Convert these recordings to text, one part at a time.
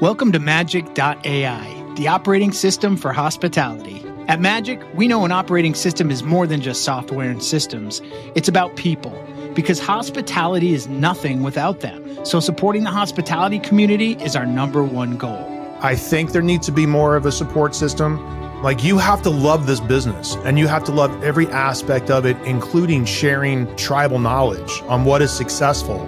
Welcome to majc.ai, the operating system for hospitality. At MAJC, we know an operating system is more than just software and systems. It's about people, because hospitality is nothing without them. So supporting the hospitality community is our number one goal. I think there needs to be more of a support system. Like, you have to love this business and you have to love every aspect of it, including sharing tribal knowledge on what is successful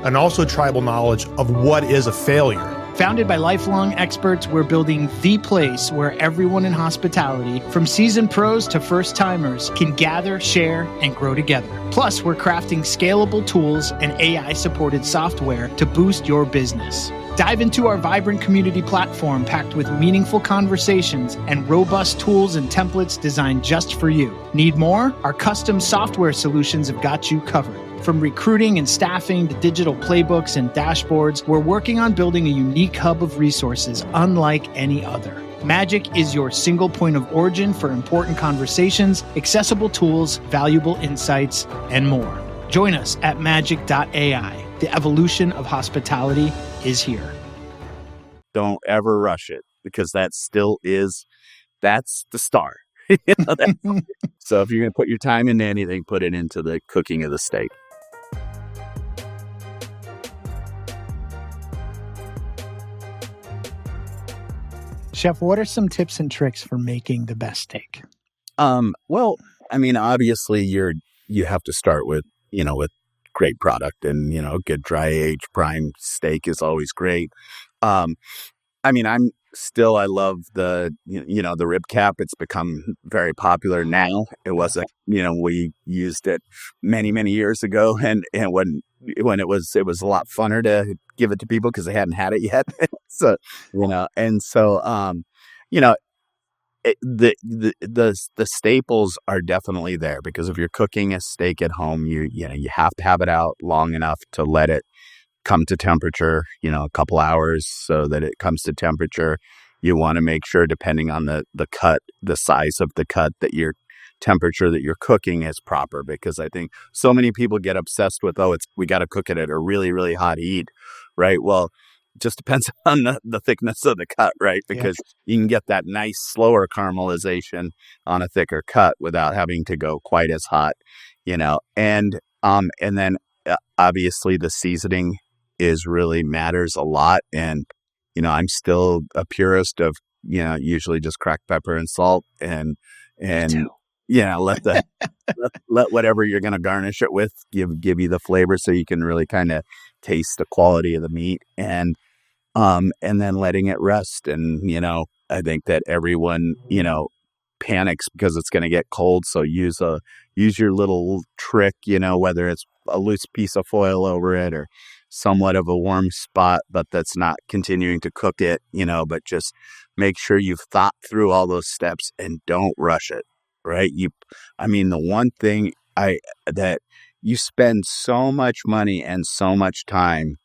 and also tribal knowledge of what is a failure. Founded by lifelong experts, we're building the place where everyone in hospitality, from seasoned pros to first-timers, can gather, share, and grow together. Plus, we're crafting scalable tools and AI-supported software to boost your business. Dive into our vibrant community platform packed with meaningful conversations and robust tools and templates designed just for you. Need more? Our custom software solutions have got you covered. From recruiting and staffing to digital playbooks and dashboards, we're working on building a unique hub of resources unlike any other. MAJC is your single point of origin for important conversations, accessible tools, valuable insights, and more. Join us at majc.ai. The evolution of hospitality is here. Don't ever rush it, because that's the star. So if you're going to put your time into anything, put it into the cooking of the steak. Chef, what are some tips and tricks for making the best steak? Well, I mean, obviously you have to start with great product, and, good dry age prime steak is always great. I love the rib cap. It's become very popular now. It wasn't, we used it many, many years ago. And when it was a lot funner to give it to people because they hadn't had it yet. So, the staples are definitely there, because if you're cooking a steak at home, you have to have it out long enough to let it come to temperature, a couple hours so that it comes to temperature. You want to make sure, depending on the cut, the size of the cut, that your temperature that you're cooking is proper, because I think so many people get obsessed with, we got to cook it at a really, really hot heat, right? Well, it just depends on the thickness of the cut, right? Because you can get that nice slower caramelization on a thicker cut without having to go quite as hot, and then obviously the seasoning really matters a lot. And, I'm still a purist of, usually just cracked pepper and salt and let whatever you're going to garnish it with give you the flavor, so you can really kind of taste the quality of the meat, and then letting it rest. And, I think that everyone, panics because it's going to get cold. So use your little trick, whether it's a loose piece of foil over it or somewhat of a warm spot, but that's not continuing to cook it, but just make sure you've thought through all those steps and don't rush it, right? The one thing that you spend so much money and so much time,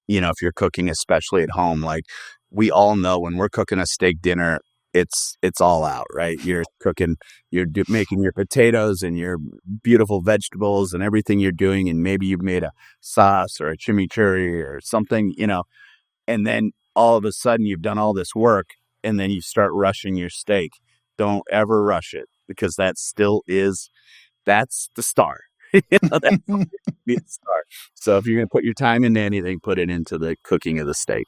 if you're cooking, especially at home, like we all know when we're cooking a steak dinner, it's all out, right? You're cooking, making your potatoes and your beautiful vegetables and everything you're doing. And maybe you've made a sauce or a chimichurri or something, and then all of a sudden you've done all this work and then you start rushing your steak. Don't ever rush it, because that's the star. That's the star. So if you're going to put your time into anything, put it into the cooking of the steak.